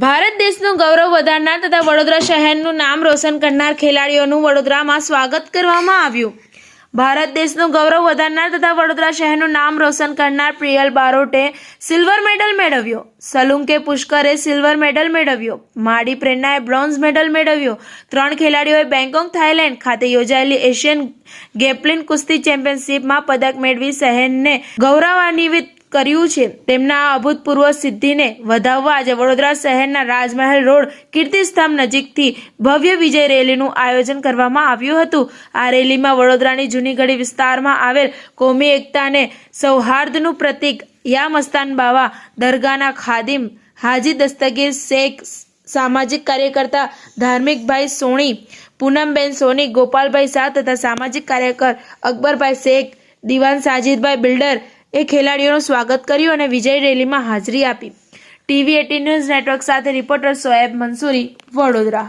ભારત દેશનું ગૌરવ વધારનાર તથા વડોદરા શહેરનું નામ રોશન કરનાર ખેલાડીઓનું વડોદરામાં સ્વાગત કરવામાં આવ્યું। ભારત દેશનું ગૌરવ વધારનાર તથા વડોદરા શહેરનું નામ રોશન કરનાર પ્રિયલ બારોટે સિલ્વર મેડલ મેળવ્યો। સલુંકે પુષ્કરે સિલ્વર મેડલ મેળવ્યો। માડી પ્રેરણાએ બ્રોન્ઝ મેડલ મેળવ્યો। 3 ખેલાડીઓએ બેંકોક થાઈલેન્ડ ખાતે યોજાયેલી એશિયન ગેપલિન કુસ્તી ચેમ્પિયનશિપમાં પદક મેળવી શહેરને ગૌરવાન્વિત કર્યું છે। તેમના આ અભૂતપૂર્વ સિદ્ધિને વધાવવા આજે વડોદરા શહેરના રાજમહેલ રોડ કીર્તિસ્તંભ નજીકથી ભવ્ય વિજય રેલીનું આયોજન કરવામાં આવ્યું હતું। આ રેલીમાં વડોદરાની જૂનીગઢી વિસ્તારમાં આવેલ કોમી એકતા અને સૌહાર્દનું પ્રતીક યા મસ્તાન બાવા દરગાહના ખાદિમ હાજી દસ્તગીર શેખ, સામાજિક કાર્યકર્તા ધાર્મિકભાઈ સોની, પૂનમબેન સોની, ગોપાલભાઈ શાહ તથા સામાજિક કાર્યકર અકબરભાઈ શેખ, દિવાન સાજીદભાઈ બિલ્ડર એ ખેલાડીઓનું સ્વાગત કર્યું અને વિજય રેલીમાં હાજરી આપી। TV18 ન્યૂઝ નેટવર્ક સાથે રિપોર્ટર સોએબ મંસૂરી, વડોદરા।